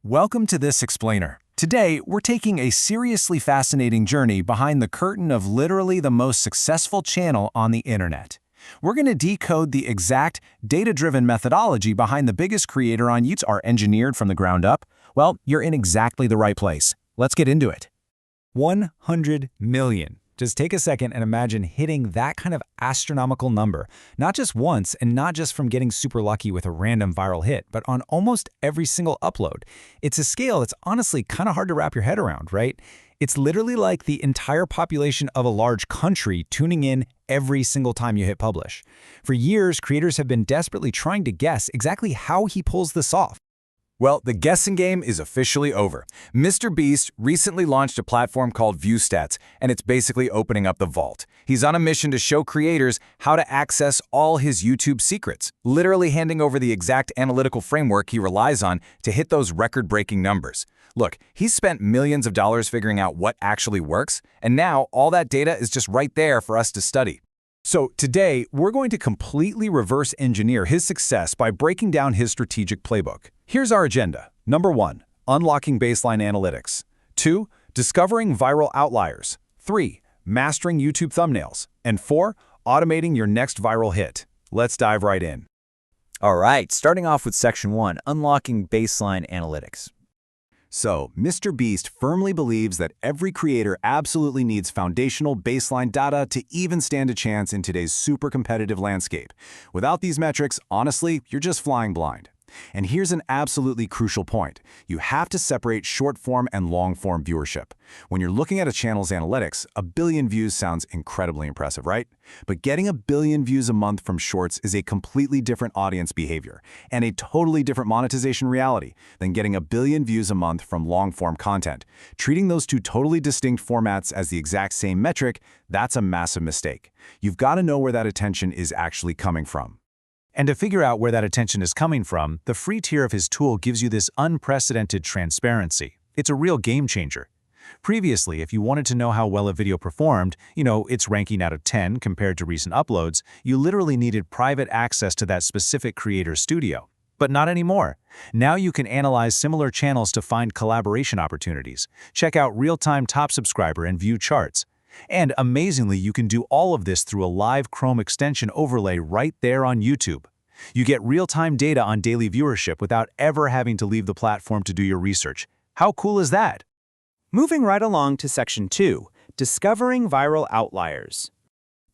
Welcome to This Explainer. Today, we're taking a seriously fascinating journey behind the curtain of literally the most successful channel on the internet. We're going to decode the exact, data-driven methodology behind the biggest creator on YouTube are engineered from the ground up. Well, you're in exactly the right place. Let's get into it. 100 million. Just take a second and imagine hitting that kind of astronomical number, not just once and not just from getting super lucky with a random viral hit, but on almost every single upload. It's a scale that's honestly kind of hard to wrap your head around, right? It's literally like the entire population of a large country tuning in every single time you hit publish. For years, creators have been desperately trying to guess exactly how he pulls this off. Well, the guessing game is officially over. Mr. Beast recently launched a platform called ViewStats, and it's basically opening up the vault. He's on a mission to show creators how to access all his YouTube secrets, literally handing over the exact analytical framework he relies on to hit those record-breaking numbers. Look, he's spent millions of dollars figuring out what actually works, and now all that data is just right there for us to study. So today, we're going to completely reverse engineer his success by breaking down his strategic playbook. Here's our agenda. Number 1, unlocking baseline analytics. 2, discovering viral outliers. 3, mastering YouTube thumbnails. And 4, automating your next viral hit. Let's dive right in. All right, starting off with section 1, unlocking baseline analytics. So, Mr. Beast firmly believes that every creator absolutely needs foundational baseline data to even stand a chance in today's super competitive landscape. Without these metrics, honestly, you're just flying blind. And here's an absolutely crucial point. You have to separate short-form and long-form viewership. When you're looking at a channel's analytics, 1 billion views sounds incredibly impressive, right? But getting 1 billion views a month from shorts is a completely different audience behavior and a totally different monetization reality than getting 1 billion views a month from long-form content. Treating those two totally distinct formats as the exact same metric, that's a massive mistake. You've got to know where that attention is actually coming from. And to figure out where that attention is coming from, the free tier of his tool gives you this unprecedented transparency. It's a real game changer. Previously, if you wanted to know how well a video performed, its ranking out of 10 compared to recent uploads, you literally needed private access to that specific creator's studio. But not anymore. Now you can analyze similar channels to find collaboration opportunities, check out real-time top subscriber and view charts. And amazingly, you can do all of this through a live Chrome extension overlay right there on YouTube. You get real-time data on daily viewership without ever having to leave the platform to do your research. How cool is that? Moving right along to section 2, discovering viral outliers.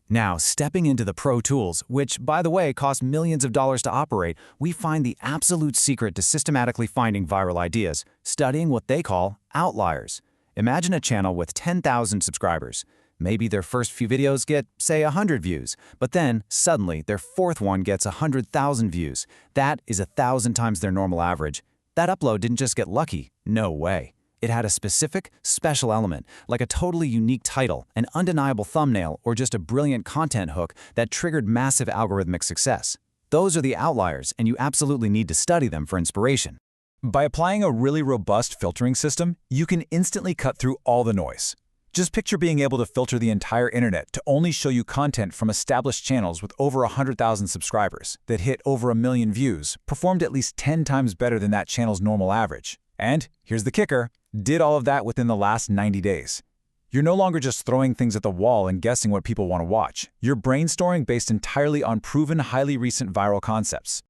Now, stepping into the Pro Tools, which, by the way, cost millions of dollars to operate, we find the absolute secret to systematically finding viral ideas, studying what they call outliers. Imagine a channel with 10,000 subscribers. Maybe their first few videos get, say, 100 views, but then, suddenly, their fourth one gets 100,000 views. That is 1,000 times their normal average. That upload didn't just get lucky. No way. It had a specific, special element, like a totally unique title, an undeniable thumbnail, or just a brilliant content hook that triggered massive algorithmic success. Those are the outliers, and you absolutely need to study them for inspiration. By applying a really robust filtering system, you can instantly cut through all the noise. Just picture being able to filter the entire internet to only show you content from established channels with over 100,000 subscribers that hit over 1 million views, performed at least 10 times better than that channel's normal average. And here's the kicker, did all of that within the last 90 days. You're no longer just throwing things at the wall and guessing what people want to watch. You're brainstorming based entirely on proven, highly recent viral concepts.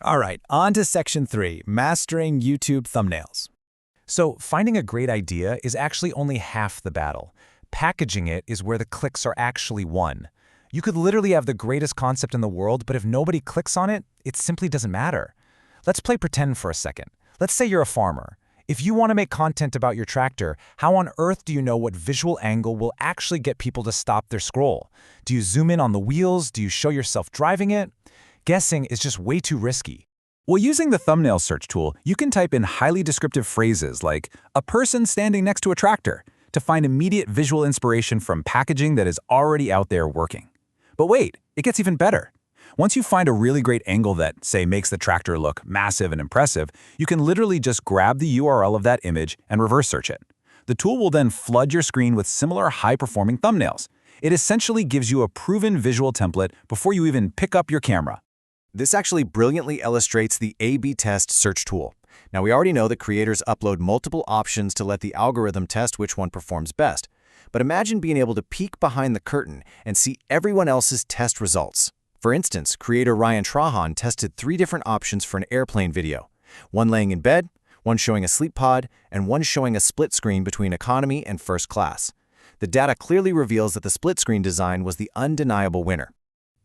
All right, on to section 3, mastering YouTube thumbnails. So finding a great idea is actually only half the battle. Packaging it is where the clicks are actually won. You could literally have the greatest concept in the world, but if nobody clicks on it, it simply doesn't matter. Let's play pretend for a second. Let's say you're a farmer. If you want to make content about your tractor, how on earth do you know what visual angle will actually get people to stop their scroll? Do you zoom in on the wheels? Do you show yourself driving it? Guessing is just way too risky. Well, using the thumbnail search tool, you can type in highly descriptive phrases like a person standing next to a tractor to find immediate visual inspiration from packaging that is already out there working. But wait, it gets even better. Once you find a really great angle that, say, makes the tractor look massive and impressive, you can literally just grab the URL of that image and reverse search it. The tool will then flood your screen with similar high-performing thumbnails. It essentially gives you a proven visual template before you even pick up your camera. This actually brilliantly illustrates the A/B test search tool. Now, we already know that creators upload multiple options to let the algorithm test which one performs best. But imagine being able to peek behind the curtain and see everyone else's test results. For instance, creator Ryan Trahan tested 3 different options for an airplane video. One laying in bed, one showing a sleep pod, and one showing a split screen between economy and first class. The data clearly reveals that the split screen design was the undeniable winner.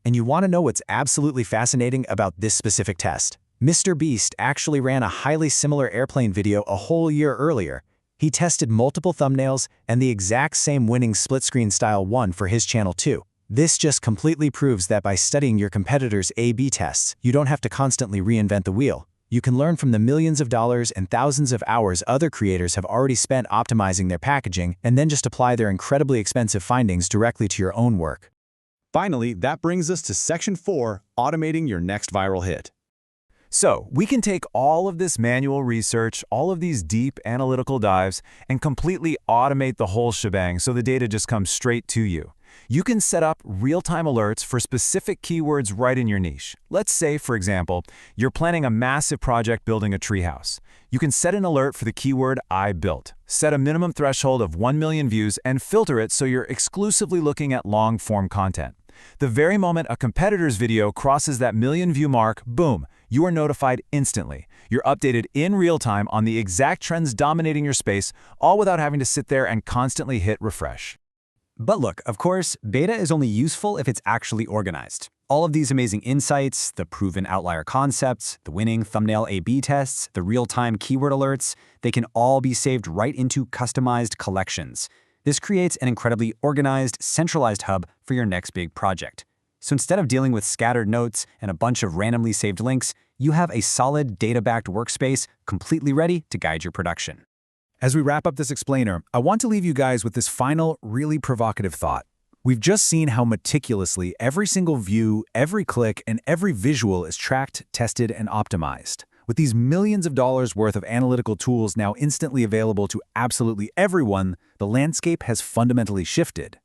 And you want to know what's absolutely fascinating about this specific test? Mr. Beast actually ran a highly similar airplane video a whole year earlier. He tested multiple thumbnails, and the exact same winning split-screen style won for his channel too. This just completely proves that by studying your competitors' A/B tests, you don't have to constantly reinvent the wheel. You can learn from the millions of dollars and thousands of hours other creators have already spent optimizing their packaging, and then just apply their incredibly expensive findings directly to your own work. Finally, that brings us to Section 4, automating your next viral hit. So, we can take all of this manual research, all of these deep analytical dives, and completely automate the whole shebang so the data just comes straight to you. You can set up real-time alerts for specific keywords right in your niche. Let's say, for example, you're planning a massive project building a treehouse. You can set an alert for the keyword I built, set a minimum threshold of 1 million views, and filter it so you're exclusively looking at long-form content. The very moment a competitor's video crosses that million-view mark, boom, you are notified instantly. You're updated in real time on the exact trends dominating your space, all without having to sit there and constantly hit refresh. But look, of course, beta is only useful if it's actually organized. All of these amazing insights, the proven outlier concepts, the winning thumbnail A/B tests, the real-time keyword alerts, they can all be saved right into customized collections. This creates an incredibly organized, centralized hub for your next big project. So instead of dealing with scattered notes and a bunch of randomly saved links, you have a solid data-backed workspace completely ready to guide your production. As we wrap up this explainer, I want to leave you guys with this final, really provocative thought. We've just seen how meticulously every single view, every click, and every visual is tracked, tested, and optimized. With these millions of dollars worth of analytical tools now instantly available to absolutely everyone, the landscape has fundamentally shifted.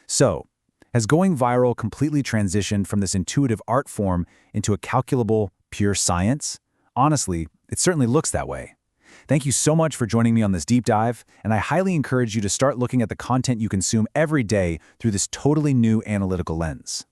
So, has going viral completely transitioned from this intuitive art form into a calculable, pure science? Honestly, it certainly looks that way. Thank you so much for joining me on this deep dive, and I highly encourage you to start looking at the content you consume every day through this totally new analytical lens.